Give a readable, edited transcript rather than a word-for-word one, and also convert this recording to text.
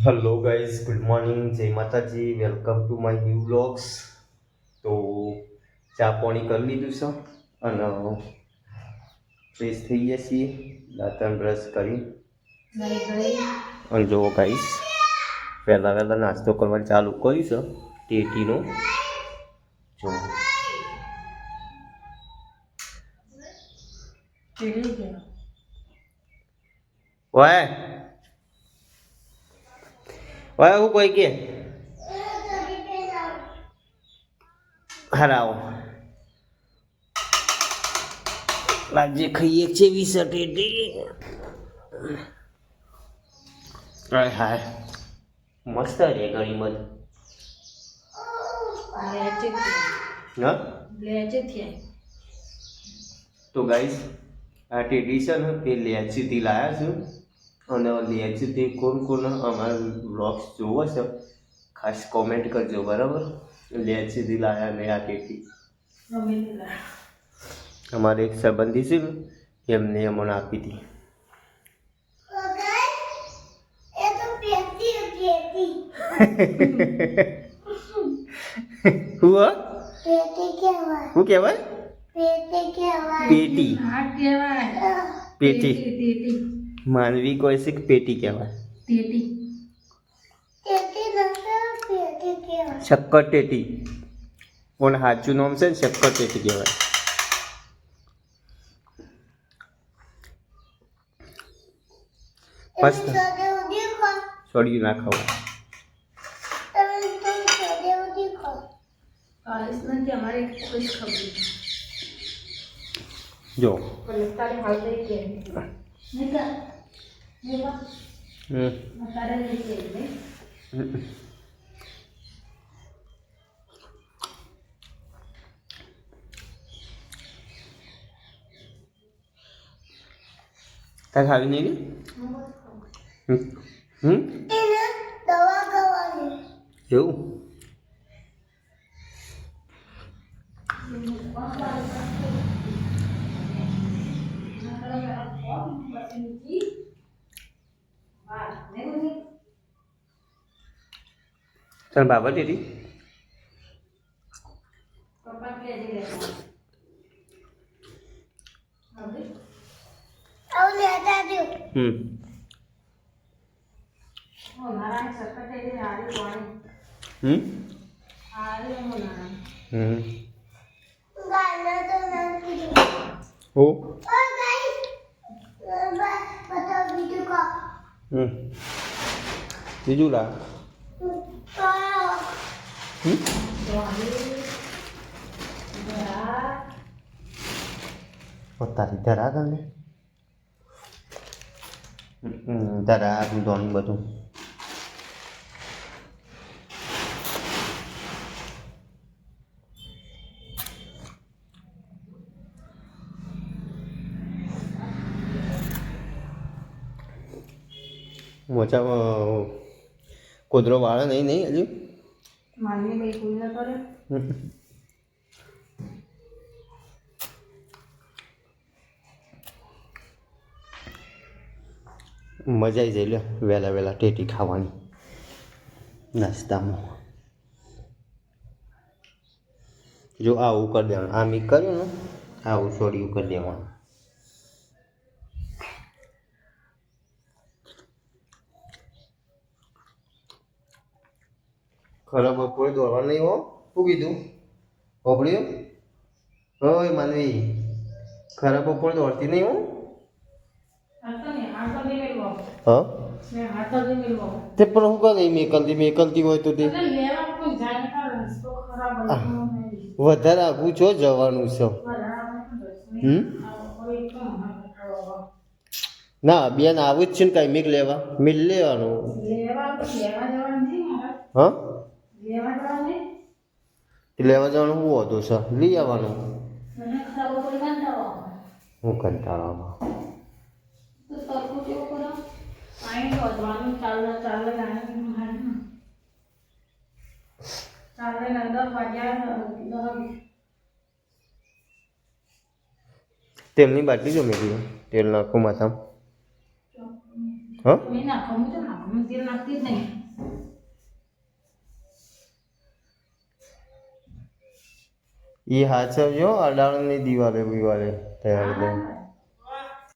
Hello guys, good morning, જય માતાજી, welcome to my new vlogs. તો ચા પાણી કરી લીધું છે અને ફ્રેશ થઈ ગયા છીએ, દાંતણ બ્રશ કરી અને જુઓ ગાઈઝ, વહેલા વહેલા નાસ્તો કરવાનું ચાલુ કર્યું છે ટેટીનો. જો ઓય ઓય હું કોઈ કે હરાવો આજે ખાઈએ છે વીસ ટેટી. હાય હાય મસ્ત રે ઘણી મત હા. તો ગાઈસ, આ ટેટી છે ને તે લેચીથી લાયા છે અને લેચીથી કોણ કોણ અમારા વ્લોગ્સ જોવો છે ખાસ કોમેન્ટ કરજો, બરાબર? લેચીથી લાયા ને આ ટેટી અમારે એક સંબંધી છે ને એમને અમને આપી હતી. શું કહેવાય? પેટી. પેટી માનવી કોઈ છે કે પેટી કહેવાય? શક્કર ટેટી પણ સાચું નામ છે ને શક્કર ટેટી કહેવાય. મસ્ત છોડ્યું ના ખાવું. જો તારે ખાવી નહીં ને? એવું? તાર બાબા ટેટી બીજું લા તારી ધરા તમને ધરા દોની બધું મોચામાં કોદરો વાળા નહીં હજુ મજા આવી જાય લે વહેલા વહેલા ટેટી ખાવાની નાસ્તામાં. જો આવું કરી દેવાનું, આ મિક્સ કર્યું ને આવું છોડ્યું કરી દેવાનું. ખરાબ બપોરે દોડવા નહીં હો. શું કીધું? ઓગળ્યું? ઓય માનવી, ખરાબ બપોરે દોડતી નહીં હો. હા તે પણ હું કહે મેકલતી હોય તો તે વધારે આગું છો જવાનું છે. ના બેન આવું જ છે ને કાંઈ મેક લેવા મિલ લેવાનું. હા લેવા જવાનું શું હતું સર? લઈ આવવાનું. હું કંટાળામાં તેલની બાટલી જો મેં કીધું તેલ નાખું માથામાં. હા મેં નાખો હું તો નાખો હું તેલ નાખતી જ નહીં. એ હાચવજો અડાળની દિવાલે બિવાલે તૈયાર દે.